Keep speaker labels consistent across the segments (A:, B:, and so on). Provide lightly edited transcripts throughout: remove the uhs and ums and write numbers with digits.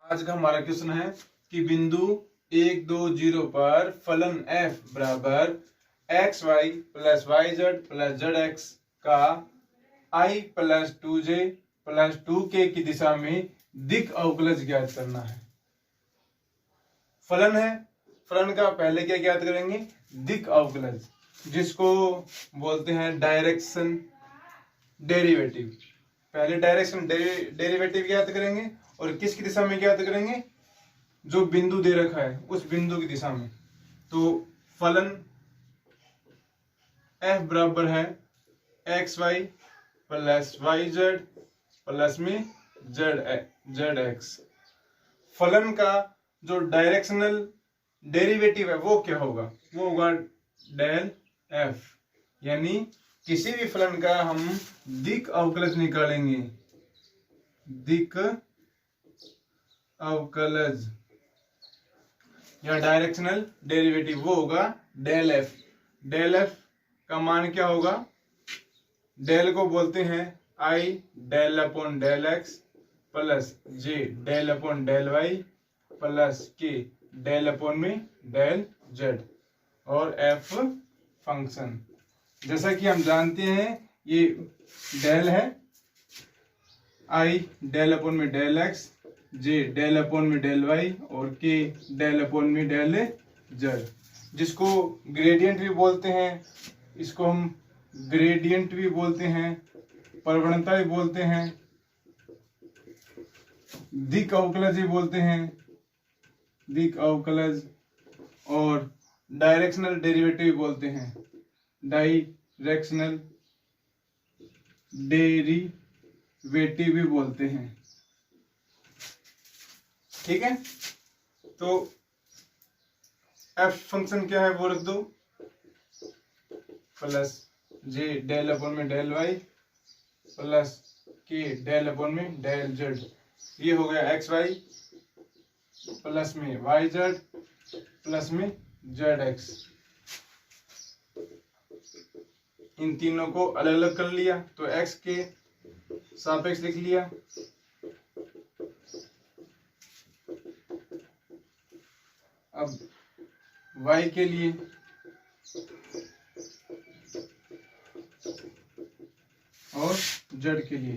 A: आज का हमारा क्वेश्चन है कि बिंदु 1, 2, 0 पर फलन f बराबर X Y plus Y Z plus Z X का i plus 2j plus 2k की दिशा में दिक् अवकलज ज्ञात करना है। फलन है, फलन का पहले क्या ज्ञात करेंगे? दिक् अवकलज, जिसको बोलते हैं डायरेक्शन डेरिवेटिव। पहले डायरेक्शन डेरिवेटिव ज्ञात करेंगे और किसकी दिशा में ज्ञात करेंगे? जो बिंदु दे रखा है उस बिंदु की दिशा में। तो फलन f बराबर है X Y plus Y Z plus में जेड एक्स। फलन का जो डायरेक्शनल डेरिवेटिव है वो क्या होगा? वो होगा डेल f। यानी किसी भी फलन का हम दिक् अवकलज निकालेंगे, दिक् अवकलज या डायरेक्शनल डेरिवेटिव, वो होगा डेल एफ। डेल एफ का मान क्या होगा? डेल को बोलते हैं I del upon del X plus J del upon del Y plus K del upon में डेल जेड और एफ फंक्शन। जैसा कि हम जानते हैं ये डेल है, आई डेल अपॉन में del X, J del upon में डेल वाई और के डेल अपॉन में डेल जेड, जिसको ग्रेडियंट भी बोलते हैं। इसको हम ग्रेडियंट भी बोलते हैं, प्रवणता भी बोलते हैं, दिक् अवकलज भी बोलते हैं, दिक् अवकलज, और डायरेक्शनल डेरिवेटिव भी बोलते हैं, डायरेक्शनल डेरिवेटिव भी बोलते हैं। ठीक है, तो एफ फंक्शन क्या है वो रख दो, प्लस जे डेल अपॉन में del Y plus K del upon में डेल जेड। ये हो गया एक्स वाई प्लस में वाई जेड प्लस में जेड एक्स। इन तीनों को अलग अलग कर लिया तो एक्स के सापेक्ष लिख लिया। अब y के लिए और z के लिए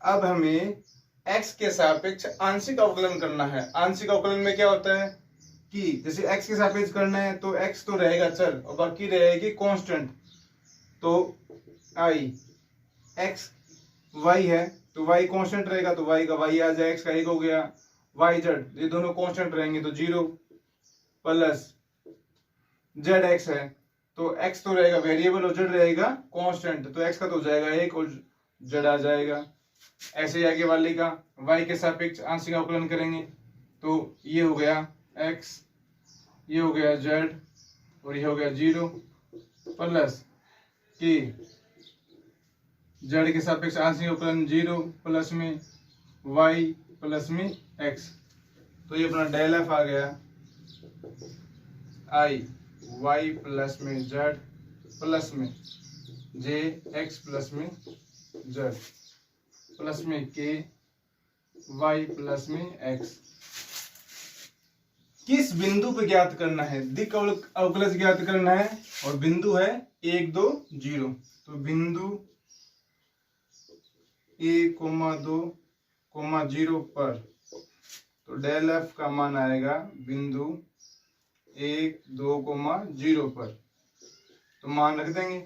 A: अब हमें x के सापेक्ष आंशिक अवकलन करना है। आंशिक अवकलन में क्या होता है कि जैसे x के सापेक्ष करना है तो x तो रहेगा चर और बाकी रहेगी कांस्टेंट। तो i x y है तो y कांस्टेंट रहेगा तो y का y आ जाए, x का 1 हो गया, y z ये दोनों कांस्टेंट रहेंगे तो 0 प्लस z x है तो x तो रहेगा वेरिएबल और z रहेगा कांस्टेंट, तो x का तो हो जाएगा 1 और z आ जाएगा। ऐसे ही आगे वाले का y के सापेक्ष आंशिक अवकलन करेंगे तो ये हो गया x, ये हो गया z और ये हो गया 0 प्लस कि z के सापेक्ष आंशिक अवकलन 0 प्लस में y प्लस में x। तो ये अपना डेल एफ आ गया आई y प्लस में z प्लस में j x प्लस में z प्लस में k y प्लस में x। किस बिंदु पे ज्ञात करना है? दिक् अवकलज ज्ञात करना है और बिंदु है 1, 2, 0। तो बिंदु a, 2, 0 पर तो डेल एफ का मान आएगा बिंदु 1, 2, 0 पर। तो मान रख देंगे,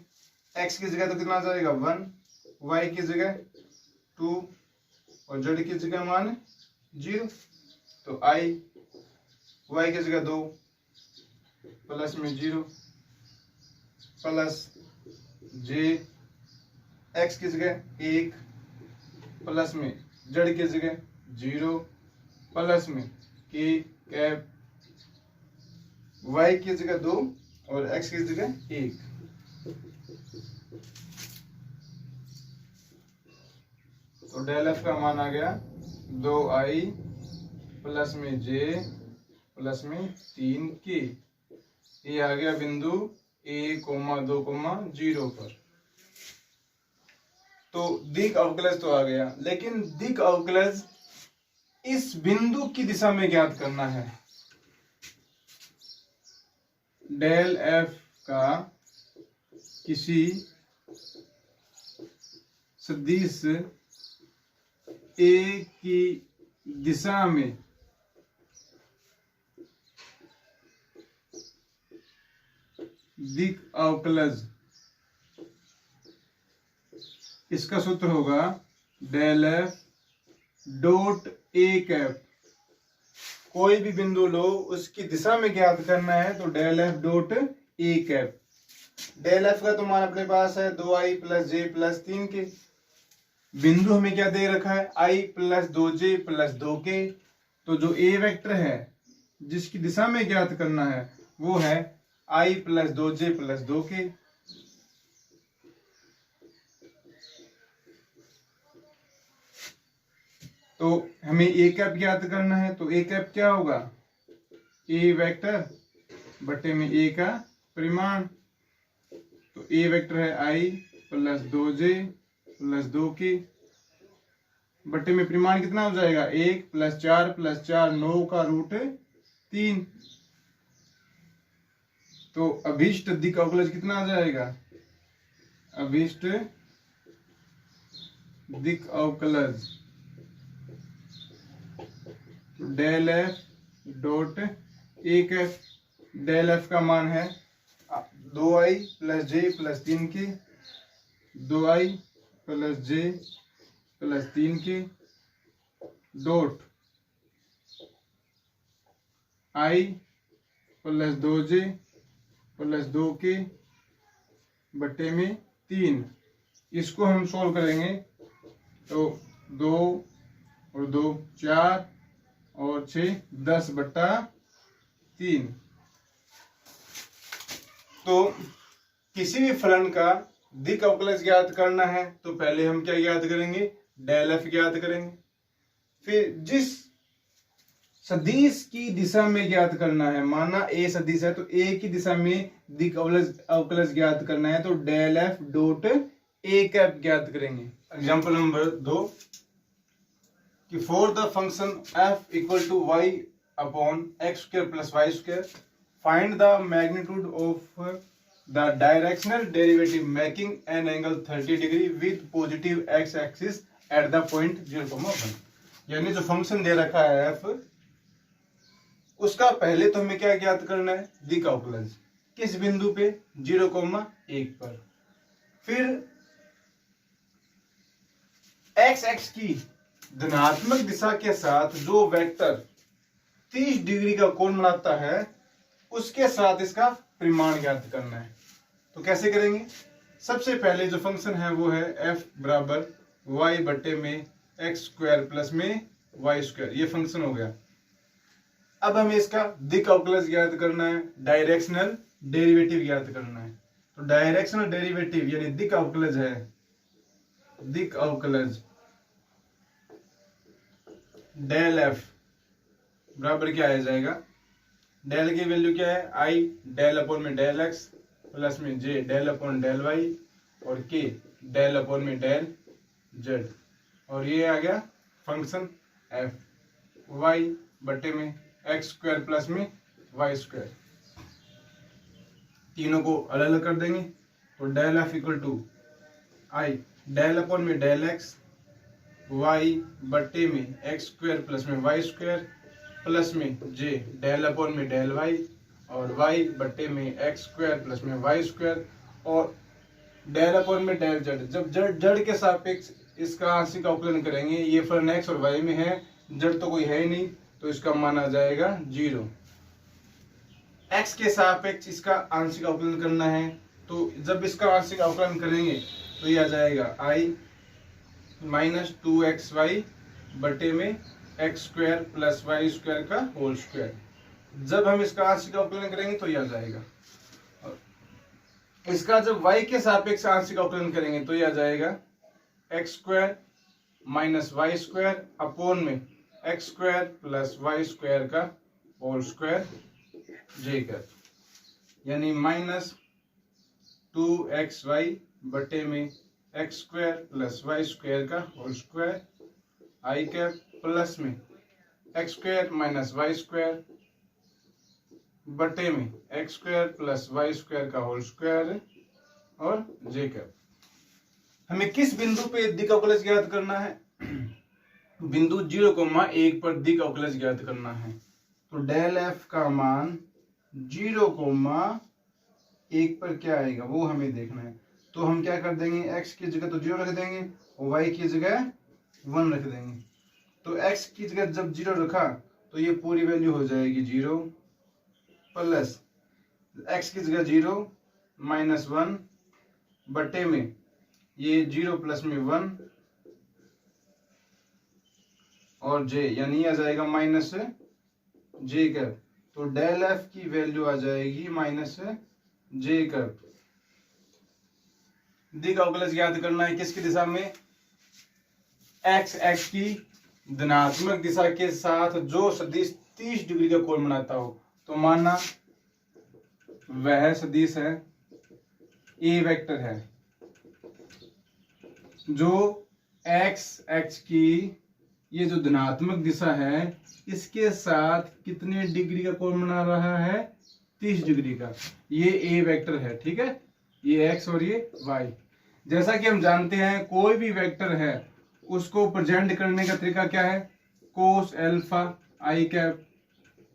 A: x की जगह तो कितना आ जाएगा 1, y की जगह 2 और z की जगह मान 0। तो i y की जगह 2 प्लस में 0 प्लस j x की जगह 1 प्लस में z की जगह 0 प्लस में k कैप y की जगह 2 और x की जगह 1। तो डेल एफ का मान आ गया 2i प्लस में j प्लस में 3k। ये आ गया बिंदु a, 2, 0 पर। तो दिक् अवकलज तो आ गया, लेकिन दिक् अवकलज इस बिंदु की दिशा में ज्ञात करना है। डेल एफ का किसी सदिश ए की दिशा में दिक् अवकलज, इसका सूत्र होगा del F dot A cap. कोई भी बिंदु लो, उसकी दिशा में ज्ञात करना है तो del F dot A cap. Del F का तो मान अपने पास है 2i प्लस जे प्लस 3 के। बिंदु हमें क्या दे रखा है, i plus 2j plus 2k। तो जो ए वेक्टर है जिसकी दिशा में ज्ञात करना है वो है i plus 2j plus 2k। तो हमें ए कैप ज्ञात करना है, तो ए कैप क्या होगा, ए वेक्टर बटे में ए का परिमाण। तो ए वेक्टर है i plus 2j plus 2k बटे में परिमाण कितना हो जाएगा, 1 प्लस 4 प्लस 4 9 का रूट 3। तो अभीष्ट दिक् अवकलज कितना आ जाएगा, अभीष्ट दिक् अवकलज del F dot A cap. Del F का मान है 2i प्लस जे प्लस 3 के, 2i प्लस जे प्लस 3 के dot i plus 2j plus 2k बटे में 3। इसको हम सॉल्व करेंगे तो 2 और 2 4 और 6 10 बटा 3। तो किसी भी फलन का दिक् अवकलज ज्ञात करना है तो पहले हम क्या ज्ञात करेंगे, डेल एफ ज्ञात करेंगे। फिर जिस सदिश की दिशा में ज्ञात करना है, माना ए सदिश है तो ए की दिशा में दिक् अवकलज ज्ञात करना है तो del F dot A cap ज्ञात करेंगे। एग्जांपल नंबर 2 कि for the function f equal to y upon X square plus Y square find the magnitude of the directional derivative making an angle 30 degree with positive X axis at the point 0,1। यानी जो function दे रखा है f, उसका पहले तो हमें क्या ज्ञात करना है, दिक् अवकलज किस बिंदु पे, 0,1 पर। फिर एक्स एक्स की धनात्मक दिशा के साथ जो वेक्टर 30 डिग्री का कोण बनाता है उसके साथ इसका परिमाण ज्ञात करना है। तो कैसे करेंगे, सबसे पहले जो फंक्शन है वो है f बराबर y बटे में एक्स स्क्वायर प्लस में वाई स्क्वायर, ये फंक्शन हो गया। अब हमें इसका दिक् अवकलज ज्ञात करना है, डायरेक्शनल डेरिवेटिव ज्ञात करना है। तो डायरेक्शनल डेरिवेटिव यानी दिक् अवकलज है, दिक् अवकलज डेल एफ बराबर क्या आ जाएगा, डेल की वैल्यू क्या है, आई डेल अपॉन में डेल एक्स प्लस में J del upon del Y और के डेल अपॉन में डेल जेड। और ये आ गया फंक्शन एफ वाई बटे में एक्स स्क्वायर प्लस में वाई स्क्वायर। तीनों को अलग अलग कर देंगे तो del F equal to I del upon में डेल एक्स वाई बटे में एक्स स्क्वायर प्लस में वाई स्क्वायर प्लस में जे डेल अपॉन में डेल वाई और वाई बटे में एक्स स्क्वायर प्लस में वाई स्क्वायर और डेल अपॉन में डेल जेड। जब जेड के सापेक्ष इसका आंशिक अवकलन करेंगे, ये फलन एक्स और वाई में है, जेड तो कोई है ही नहीं तो इसका मान आ जाएगा 0। एक्स के सापेक्ष इसका आंशिक अवकलन करना है तो जब इसका आंशिक अवकलन करेंगे तो ये आ जाएगा आई माइनस 2xy बटे में X square plus Y square का होल स्क्वायर। जब हम इसका आंशिक अवकलन करेंगे तो ये आ जाएगा। और इसका जब y के सापेक्ष आंशिक अवकलन करेंगे तो ये आ जाएगा X square minus Y square upon में X square plus Y square का होल स्क्वायर जे का, यानी माइनस 2xy बटे में X square plus Y square का whole square I cap plus में X square minus Y square बटे में X square plus Y square का होल स्क्वायर और जे कैप। हमें किस बिंदु पे दिक अवकलज ज्ञात करना है? बिंदु 0,1 पर दिक अवकलज ज्ञात करना है। तो डेल एफ का मान 0,1 पर क्या आएगा वो हमें देखना है। तो हम क्या कर देंगे, x की जगह तो 0 रख देंगे और y की जगह 1 रख देंगे। तो x की जगह जब 0 रखा तो ये पूरी वैल्यू हो जाएगी 0 प्लस x की जगह 0 माइनस 1 बटे में ये 0 प्लस में 1 और j, यानी आ जाएगा माइनस जे कैप। तो डेल एफ की वैल्यू आ जाएगी माइनस जे कैप। दिक अवकलज ज्ञात करना है किसकी दिशा में? एक्स एक्स की धनात्मक दिशा के साथ जो सदिश 30 डिग्री का कोण बनाता हो। तो माना वह सदिश है ए वेक्टर है जो एक्स एक्स की ये जो धनात्मक दिशा है इसके साथ कितने डिग्री का कोण बना रहा है? 30 डिग्री का। ये ए वेक्टर है, ठीक है, ये एक्स और ये वाई। जैसा कि हम जानते हैं कोई भी वेक्टर है उसको प्रेजेंट करने का तरीका क्या है? कोस एल्फा आई कैप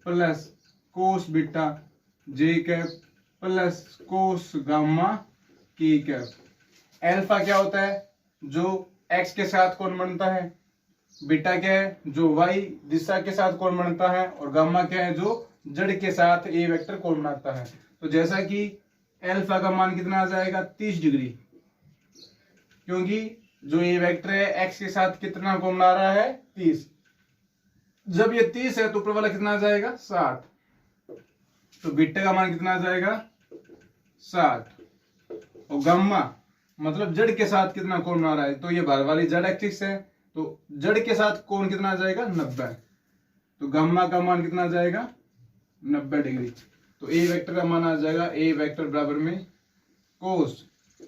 A: प्लस कोस बीटा जे कैप प्लस कोस गामा की कैप। एल्फा क्या होता है? जो एक्स के साथ कोण बनता है। बीटा क्या है? जो वाई दिशा के साथ कोण बनता है। और गामा क्या है? जो जड़ के साथ ए वेक्टर कोण बनाता है। तो जैसा कि एल्फा का मान कितना आ जाएगा? 30 डिग्री, क्योंकि जो ए वेक्टर है एक्स के साथ कितना कोण बना रहा है? 30। जब ये 30 है तो ऊपर वाला कितना आ जाएगा? 60। तो बीटा का मान कितना आ जाएगा? 60। और गामा मतलब जड़ के साथ कितना कोण बना रहा है? तो ये बाहर वाली जड़ एक्सिस है, तो जड़ के साथ कोण कितना आ जाएगा? 90। तो गामा का मान कितना आ जाएगा? 90 डिग्री। तो ए वेक्टर का मान आ जाएगा, ए वेक्टर बराबर में कोस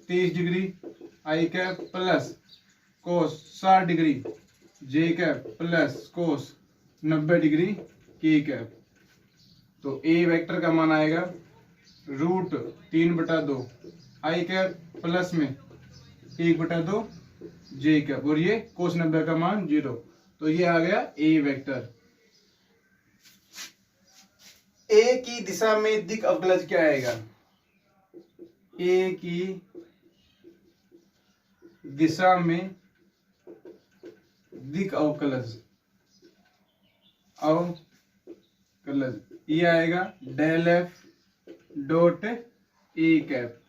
A: 30 degree I cap plus cos 60 degree J cap plus cos 90 degree के कैप। तो ए वेक्टर का मान आएगा √3/2 आई कैप प्लस में 1/2 जे कैप और ये कोस 90 का मान 0। तो ये आ गया ए वेक्टर। ए की दिशा में दिक अवकलज क्या आएगा? ए की दिशा में दिक अवकलज ये आएगा del F dot A cap.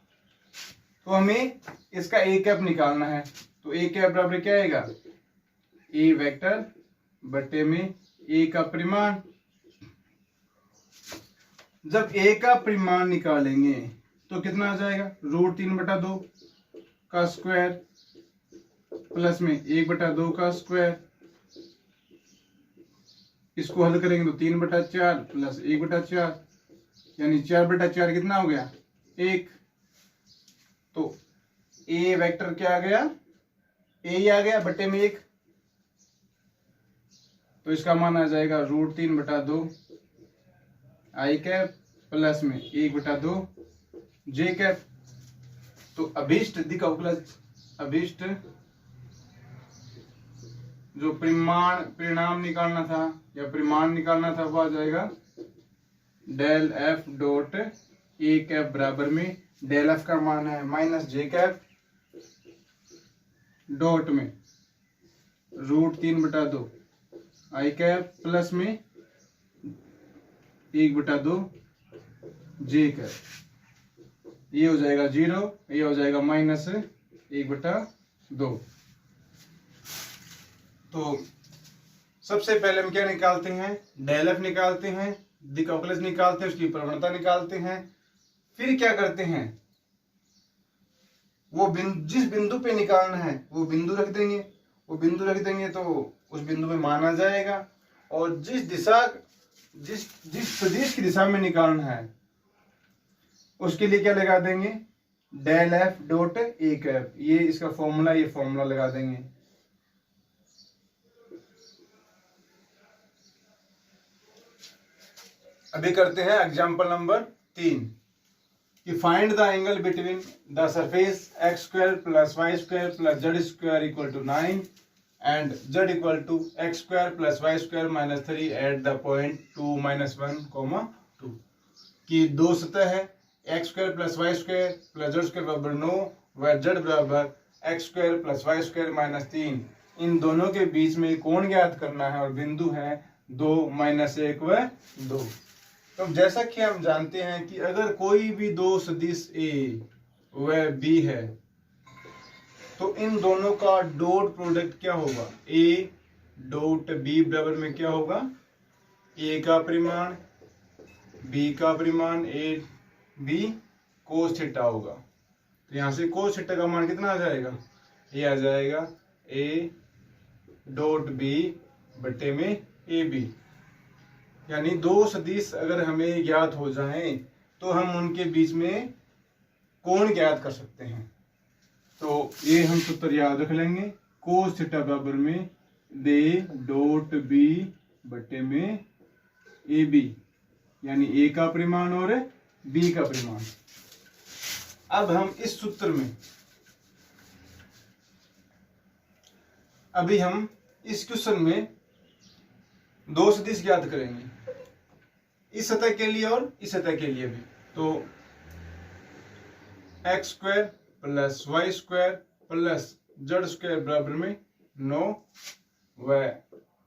A: तो हमें इसका ए कैप निकालना है। तो ए कैप बराबर क्या आएगा? ए वेक्टर बटे में ए का परिमाण। जब ए का परिमाण निकालेंगे तो कितना आ जाएगा? √3/2 का स्क्वायर प्लस में 1/2 का स्क्वायर। इसको हल करेंगे तो 3/4 प्लस 1/4 यानी 4/4 कितना हो गया? 1। तो ए वेक्टर क्या आ गया? ए आ गया बटे में 1। तो इसका मान आ जाएगा √3/2 आई कैप प्लस में 1/2 जे कैप। तो अभीष्ट दिक अवकलज, अभीष्ट जो परिणाम निकालना था या परिमाण निकालना था वो आ जाएगा del F dot A cap बराबर में डेल एफ का मान है माइनस जे कैप डॉट में √3/2 आई कैप प्लस में 1/2 जे कैप। ये हो जाएगा 0, ये हो जाएगा -1/2। तो सबसे पहले हम क्या निकालते हैं? डेल एफ निकालते हैं, दिक अवकलज निकालते हैं, उसकी प्रवणता निकालते हैं। फिर क्या करते हैं? वो जिस बिंदु पे निकालना है वो बिंदु रख देंगे। वो बिंदु रख देंगे तो उस बिंदु में माना जाएगा। और जिस सदिश की दिशा में निकालना है उसके लिए क्या लगा देंगे? Del F dot A cap, ये इसका फॉर्मूला, ये फॉर्मूला लगा देंगे। अभी करते हैं एग्जांपल नंबर 3 कि find the angle between the surface X square plus Y square plus Z square equal to 9 and Z equal to X square plus Y square minus 3 at the point 2 -1, 2 कि दो सतह है X square plus Y square plus Z square बराबर 9 व Z बराबर X square plus Y square minus 3, इन दोनों के बीच में कोण ज्ञात करना है और बिंदु है 2, -1 व 2। तो जैसा कि हम जानते हैं कि अगर कोई भी दो सदिश ए व बी है तो इन दोनों का डॉट प्रोडक्ट क्या होगा, ए डॉट बी बराबर में क्या होगा, ए का परिमाण बी का परिमाण ए बी कोस थीटा होगा। तो यहां से कोस थीटा का मान कितना आ जाएगा, ये आ जाएगा ए डॉट बी बटे में ए बी। यानी दो सदिश अगर हमें ज्ञात हो जाएं तो हम उनके बीच में कोण ज्ञात कर सकते हैं। तो ये हम सूत्र याद रख लेंगे, कोस थीटा बराबर में दे डॉट बी बटे में ए बी, यानी ए का परिमाण और बी का परिमाण। अब हम इस सूत्र में अभी हम इस क्वेश्चन में दो सदिश ज्ञात करेंगे, इस सतह के लिए और इस सतह के लिए भी। तो X square plus Y square plus Z square बराबर में 9 व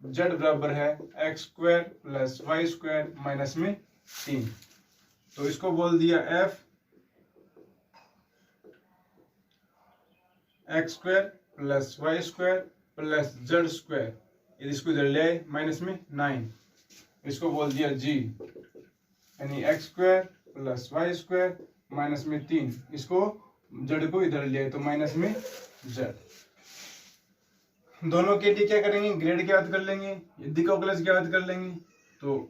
A: जेड बराबर है X square plus Y square minus में 3। तो इसको बोल दिया F X square plus Y square plus Z square, इसको इधर ले आए माइनस में 9, इसको बोल दिया जी, यानी X square plus Y square minus में 3, इसको जेड को इधर ले आए तो माइनस में जेड। दोनों के लिए क्या करेंगे, ग्रेड ज्ञात कर लेंगे, दिक्कत ज्ञात कर लेंगे। तो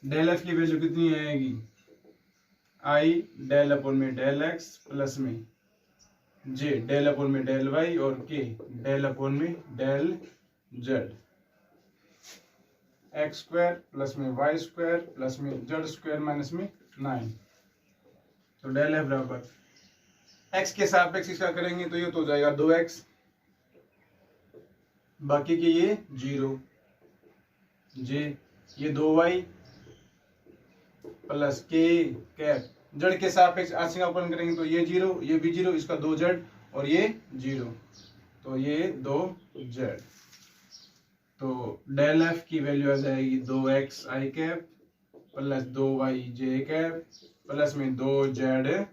A: डेल एफ की वैल्यू कितनी आएगी, आई डेल अपॉन में डेल एक्स प्लस में जे डेल अपॉन में डेल वाई और के डेल अपॉन में del Z, X square plus में वाई स्क्वायर प्लस में जेड स्क्वायर माइनस में 9। तो डेल एफ बराबर एक्स के सापेक्ष इसका करेंगे तो ये तो हो जाएगा 2x, बाकी के ये 0 जे, ये 2y प्लस के कैप, जेड के सापेक्ष आंशिक अवकलन करेंगे तो ये 0 ये भी 0, इसका 2z और ये 0, तो ये 2z। तो डेल एफ की वैल्यू आ जाएगी 2x आई कैप प्लस 2y जे कैप प्लस में 2z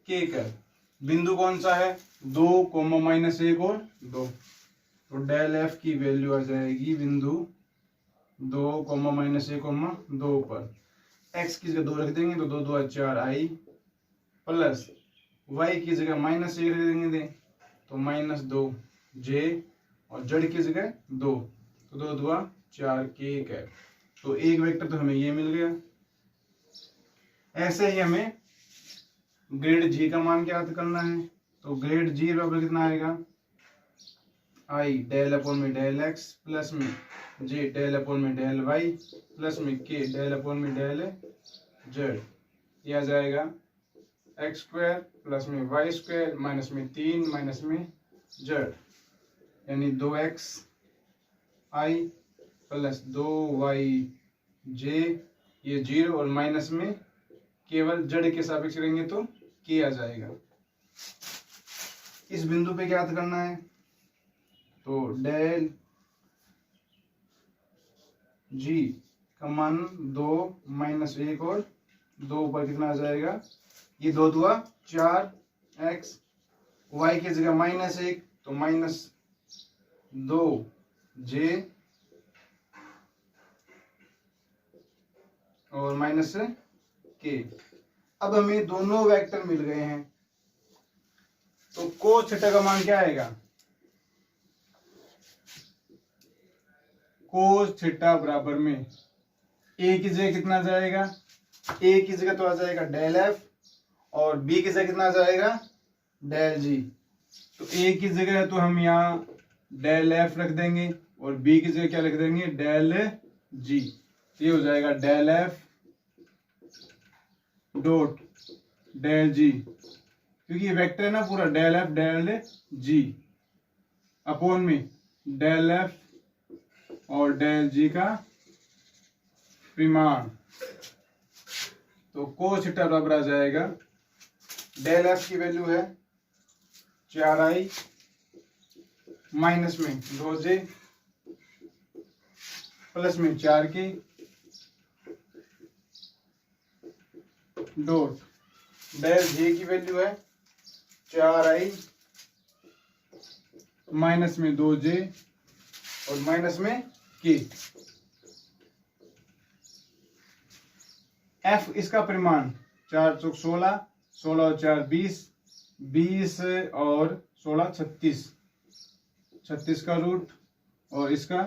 A: के कैप। बिंदु कौन सा है, 2, -1 और 2। तो डेल एफ की वैल्यू आ जाएगी बिंदु 2, -1, 2 पर। x की जगह 2 रख देंगे तो 2 2 4 आई प्लस y की जगह -1 रख देंगे तो -2 जे और z की जगह 2 तो 2 2 4 के कैप। तो एक वेक्टर तो हमें ये मिल गया। ऐसे ही हमें ग्रेड जी का मान ज्ञात करना है। तो ग्रेड जी बराबर कितना आएगा, आई डेल अपॉन में डेल एक्स प्लस में जे डेल अपॉन में डेल वाई प्लस में के डेल अपॉन में डेल जेड। यह आ जाएगा एक्स स्क्वायर प्लस में वाई स्क्वायर माइनस में 3 माइनस में जेड, यानी 2x आई प्लस 2y जे, ये 0 और माइनस में केवल जेड के सापेक्ष करेंगे तो के आ जाएगा। इस बिंदु पे ज्ञात करना है तो डेल जी का मान 2 -1 और 2 पर कितना आ जाएगा, ये 2 2 4 x, y की जगह -1 तो -2 जे और माइनस के। अब हमें दोनों वेक्टर मिल गए हैं तो कोस थीटा का मान क्या आएगा, कोस थीटा बराबर में ए की जगह कितना जाएगा, ए की जगह तो आ जाएगा डेल एफ और बी की जगह कितना आ जाएगा, डेल जी। तो ए की जगह तो हम यहाँ डेल एफ रख देंगे और बी की जगह क्या रख देंगे, डेल जी। तो ये हो जाएगा डेल एफ डॉट डेल जी, क्योंकि ये वेक्टर है ना पूरा, डेल एफ डेल जी अपॉन में डेल एफ और डेल जी का परिमाण। तो कोस थीटा बराबर आ जाएगा, डेल एफ की वैल्यू है 4i माइनस में 2j प्लस में 4k डॉट डेल जे की वैल्यू है 4i माइनस में 2j और माइनस में k। f इसका परिमाण 4 चौक 16, 16 और 4 20, 20 और 16 36, 36 का रूट, और इसका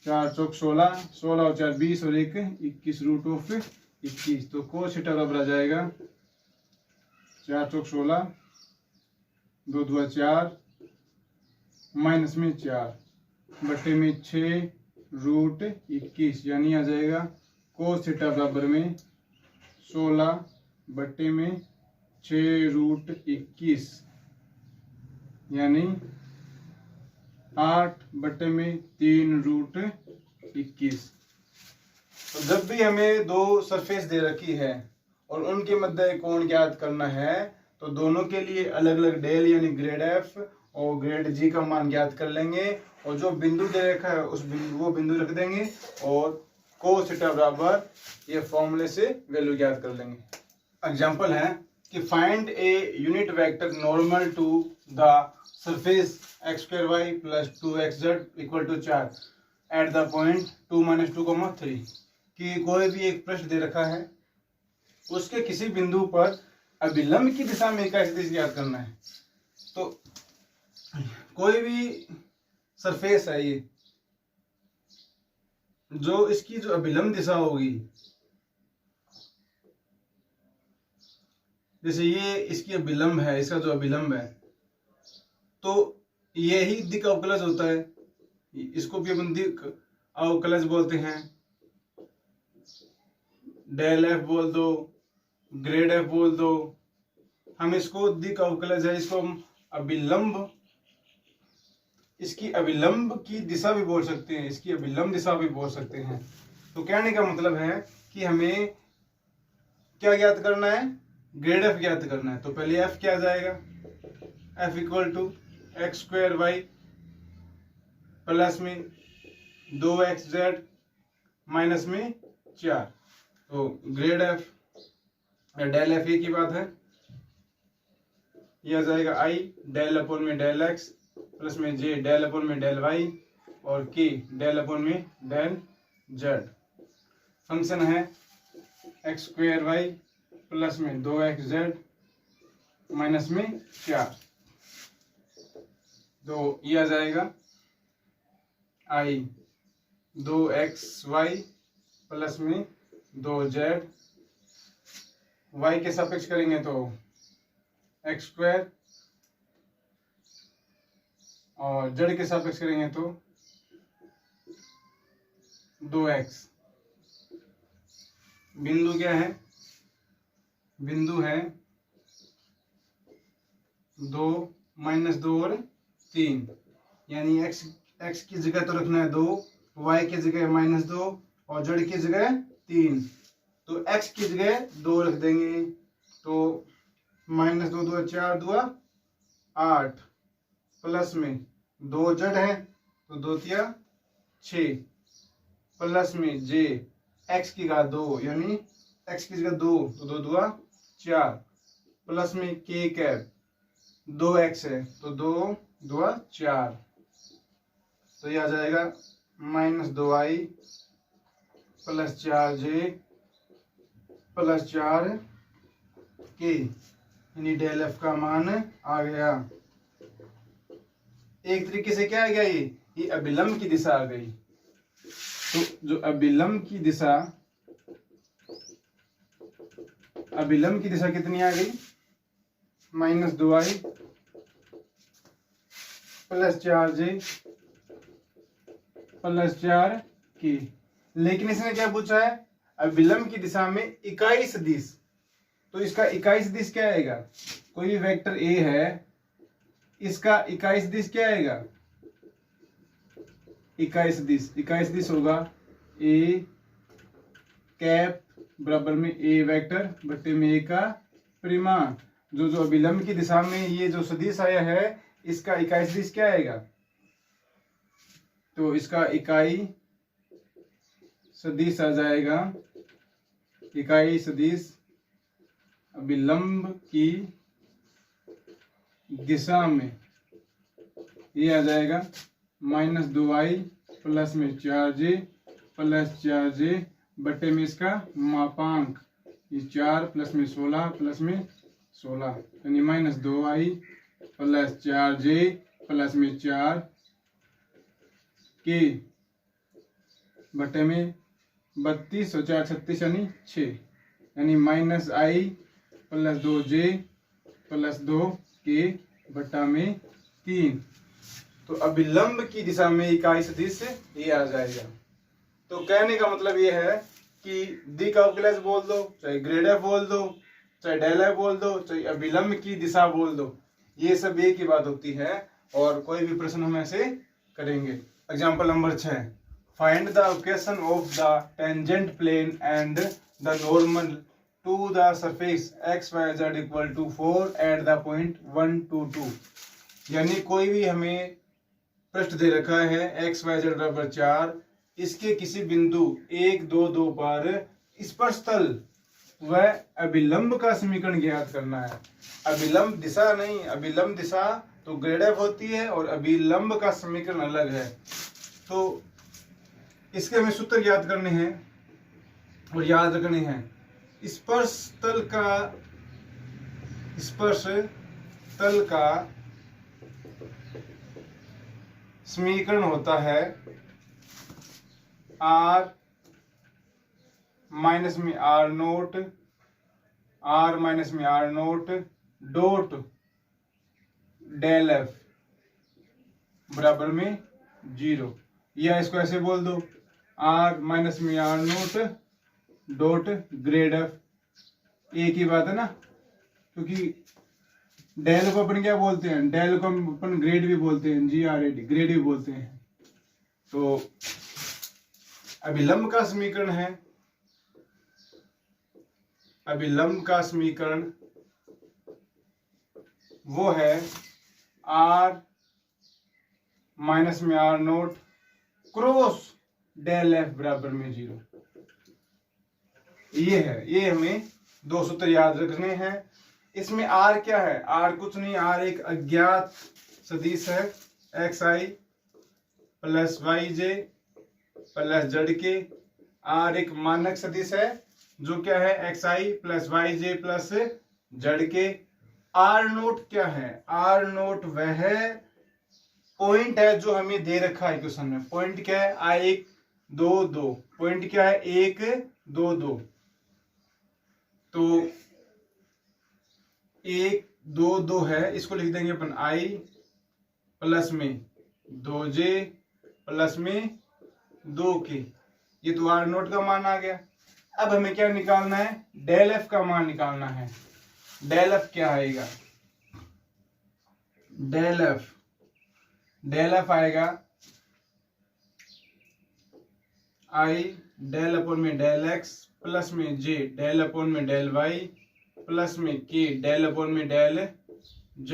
A: 4 चौक 16, 16 और 4 20 और 1 21 रूट ऑफ 21। तो कोस थीटा बराबर आ जाएगा 4 चौक 16, 2 2 4 माइनस में 4 बटे में 6 रूट 21, यानी आ जाएगा कोस थीटा बराबर में 16 बटे में 6 रूट 21, यानी 8 बटे में 3 रूट 21। तो जब भी हमें दो सरफेस दे रखी है और उनके मध्य कोण ज्ञात करना है, तो दोनों के लिए अलग अलग डेल यानी ग्रेड एफ और ग्रेड जी का मान ज्ञात कर लेंगे, और जो बिंदु दे रखा है उस वो बिंदु रख देंगे और कोस थीटा बराबर ये फॉर्मूले से वैल्यू ज्ञात कर लेंगे। एग्जांपल है कि find a unit vector normal to the surface x2y plus 2xz equal to 4 at the point 2 - 2, 3। कि कोई भी एक पृष्ठ दे रखा है, उसके किसी बिंदु पर अभिलंब की दिशा में इकाई सदिश ज्ञात करना है। तो कोई भी सरफेस है ये, जो इसकी जो अभिलंब दिशा होगी, जैसे ये इसकी अभिलंब है, इसका जो अभिलंब है, तो यही दिक् अवकलज होता है। इसको भी अपन दिक् अवकलज बोलते हैं, डेल एफ बोल दो, ग्रेड एफ बोल दो, हम इसको दिक् अवकलज है, इसको हम अभिलंब, इसकी अभिलंब की दिशा भी बोल सकते हैं, इसकी अभिलंब दिशा भी बोल सकते हैं। तो कहने का मतलब है कि हमें क्या ज्ञात करना है, ग्रेड एफ ज्ञात करना है। तो पहले एफ क्या आ जाएगा, F equal to x2y plus में 2xz माइनस में 4। तो ग्रेड एफ डेल एफ की बात है, यह आ जाएगा i डेल अपॉन में डेल एक्स प्लस में j डेल अपॉन में डेल वाई और k डेल अपॉन में डेल z। फंक्शन है x2y प्लस में 2xz माइनस में 4। तो ये आ जाएगा i 2xy प्लस में 2z, y के सापेक्ष करेंगे तो x2 और z के सापेक्ष करेंगे तो 2x। बिंदु क्या है, बिंदु है 2 -2 और 3, यानी x की जगह तो रखना है 2, y की जगह -2 और z की जगह 3। तो x की जगह 2 रख देंगे, तो -2 2 4 2 8 प्लस में 2z है तो 2 3 6 प्लस में j x की घात 2 यानी x की जगह 2 तो 2 2 4 प्लस में k कैप 2x है तो 2 2 4। तो यह आ जाएगा -2i plus 4j plus 4k, यानी डेल एफ का मान आ गया। एक तरीके से क्या आ गया, ये अभिलंब की दिशा आ गई। तो जो अभिलंब की दिशा कितनी आ गई, minus 2i plus 4j plus 4k। लेकिन इसने क्या पूछा है, अभिलंब की दिशा में इकाई सदिश, तो इसका इकाई सदिश क्या आएगा, कोई भी वेक्टर ए है, इसका इकाई सदिश क्या आएगा, इकाई सदिश होगा ए कैप बराबर में ए वेक्टर बटे में ए का परिमाण। जो अभिलंब की दिशा में ये जो सदिश आया है, इसका इकाई सदिश क्या आएगा, तो इसका इकाई सदिश आ जाएगा, इकाई सदिश अभिलंब की दिशा में ये आ जाएगा माइनस 2i प्लस में 4j प्लस 4j बटे में इसका मापांक, ये 4 प्लस में 16 प्लस में 16, यानी minus 2i plus 4j plus में 4k बटे में 32 और 4 36 यानी 6, यानी minus i plus 2j plus 2k बटा में 3। तो अभिलंब की दिशा में इकाई सदिश ये आ जाएगा। तो कहने का मतलब ये है कि दी कैलकुलस बोल दो, चाहे ग्रेड एफ बोल दो, चाहे डेल एफ बोल दो, चाहे अभिलंब की दिशा बोल दो, ये सब एक ही बात होती है। और कोई भी प्रश्न हम ऐसे करेंगे। Example number 6, find the location of the tangent plane and the normal to the surface X Y Z equal to 4 at the point 1 2 2। यानी कोई भी हमें पृष्ठ दे रखा है एक्स वाई जेड बराबर 4, इसके किसी बिंदु 1 2 2 पर स्पर्श तल व अभिलंब का समीकरण ज्ञात करना है। अभिलंब दिशा नहीं, अभिलंब दिशा तो ग्रेड एफ होती है और अभिलंब का समीकरण अलग है। तो इसके हमें सूत्र याद करने हैं और याद रखने हैं। स्पर्श तल का समीकरण होता है r माइनस में r naught dot del F बराबर में 0, या इसको ऐसे बोल दो r माइनस में r naught dot grad F. एक ही बात है ना, क्योंकि डेल को अपन क्या बोलते हैं, डेल को अपन ग्रेड भी बोलते हैं, GRAD ग्रेड भी बोलते हैं। तो अभिलंब का समीकरण है, अभिलंब का समीकरण वो है r माइनस में r naught cross del F बराबर में 0। ये है, ये हमें दो सूत्र याद रखने हैं। इसमें r क्या है, r कुछ नहीं, r एक अज्ञात सदिश है xi plus yj plus zk। r एक मानक सदिश है जो क्या है xi plus yj plus zk। r note क्या है, r नोट वह पॉइंट है जो हमें दे रखा है क्वेश्चन में। पॉइंट क्या है, I1 2 2, पॉइंट क्या है 1 2 2। तो 1 2 2 है, इसको लिख देंगे अपन I प्लस में 2j प्लस में 2k। ये तो r नोट का मान आ गया। अब हमें क्या निकालना है, डेल एफ का मान निकालना है। डेल एफ क्या आएगा, डेल एफ आएगा I डेल अपॉन में डेल x प्लस में j डेल अपॉन में डेल y प्लस में k डेल अपॉन में डेल z।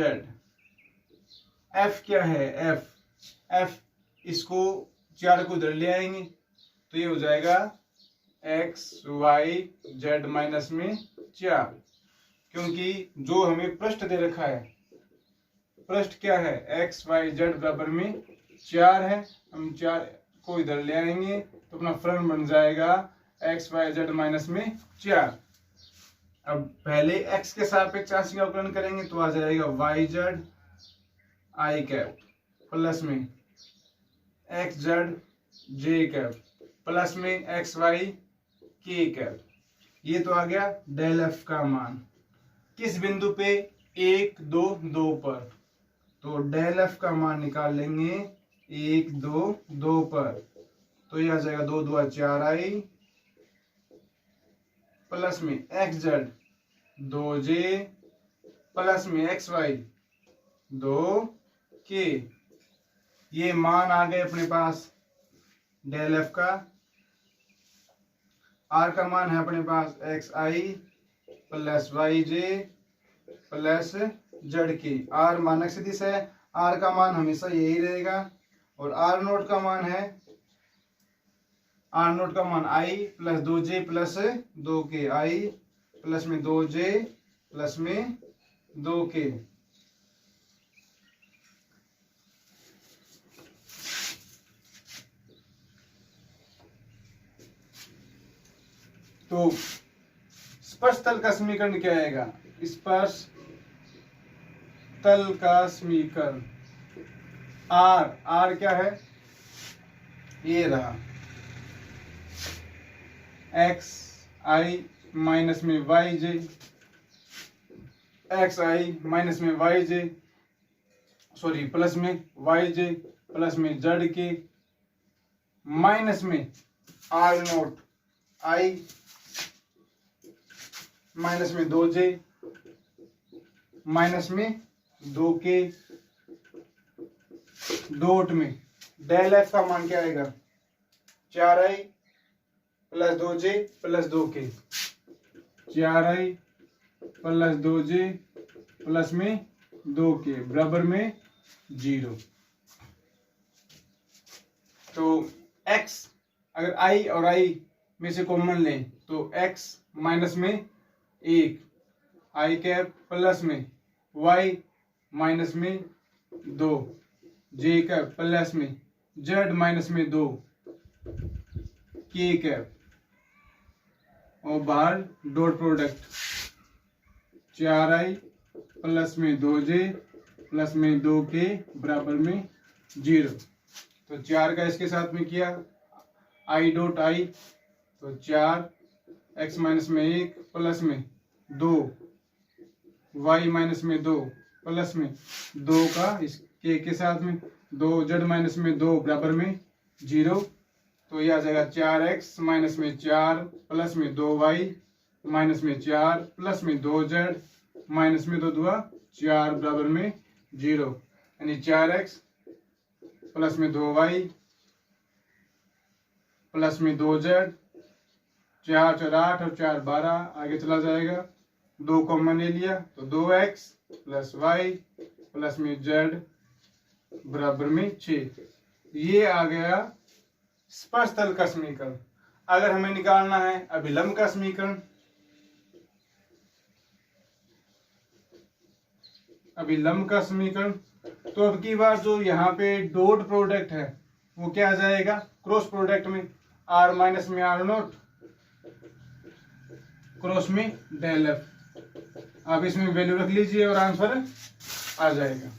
A: f क्या है, f इसको 4 को इधर ले आएंगे तो ये हो जाएगा x y z माइनस में 4, क्योंकि जो हमें पृष्ठ दे रखा है, पृष्ठ क्या है x y z बराबर में 4 है। हम 4 को इधर ले आएंगे तो अपना फलन बन जाएगा x y z माइनस में 4। अब पहले x के सापेक्ष आंशिक अवकलन करेंगे तो आ जाएगा y z i cap plus में x z j cap plus में x y k कैप। ये तो आ गया डेल एफ का मान। किस बिंदु पे, 1 2 2 पर, तो डेल एफ का मान निकाल लेंगे 1 2 2 पर, तो यह आ जाएगा 2 2 4 आई प्लस में एक्स जेड 2 जे प्लस में एक्स वाई 2 के। ये मान आ गए अपने पास डेल एफ का। आर का मान है अपने पास एक्स आई प्लस वाई जे प्लस जेड के। आर मानक सदिश है, आर का मान हमेशा यही रहेगा। और आर नोट का मान है, आर नोट का मान आई प्लस 2 जे प्लस 2 के, आई प्लस में 2 जे प्लस में 2 के। तो स्पर्श तल का समीकरण क्या आएगा? स्पर्श तल का समीकरण आर, आर क्या है? ये रहा एक्स आई माइनस में वाई जे, एक्स आई माइनस में वाई जे, सॉरी प्लस में वाई जे प्लस में जेड के, माइनस में आर नोट आई माइनस में 2 जे माइनस में 2 के, डॉट में डेल एफ का मान क्या आएगा? 4i प्लस 2 जे प्लस 2 के, 4i प्लस 2 जे प्लस में 2 के बराबर में 0। तो x अगर i और i में से कॉमन लें तो x माइनस में 1 आई कैप प्लस में y माइनस में 2 जे कैप प्लस में z माइनस में 2 के कैप, और बाहर डॉट प्रोडक्ट 4i प्लस में 2 जे प्लस में 2 के बराबर में 0। तो 4 का इसके साथ में किया i डॉट आई, तो 4 x माइनस में 1 प्लस में 2 y माइनस में 2 प्लस में 2 का इस के साथ में 2 z माइनस में 2 बराबर में 0। तो यह आ जाएगा 4x माइनस में 4 प्लस में 2y माइनस में 4 प्लस में 2z माइनस में 2 2 4 बराबर में 0, यानी 4x प्लस में 2y प्लस में 2z, 4 4 8 और 4 12, आगे चला जाएगा 2 कॉमन ले लिया तो 2x प्लस वाई प्लस में z बराबर में 6। ये आ गया स्पर्श तल का समीकरण। अगर हमें निकालना है अभिलंब का समीकरण, अभिलंब का समीकरण, तो अब की बार जो यहाँ पे डॉट प्रोडक्ट है वो क्या आ जाएगा? क्रॉस प्रोडक्ट में r माइनस में r नोट क्रॉस में डेल एफ। आप इसमें वैल्यू रख लीजिए और आंसर आ जाएगा।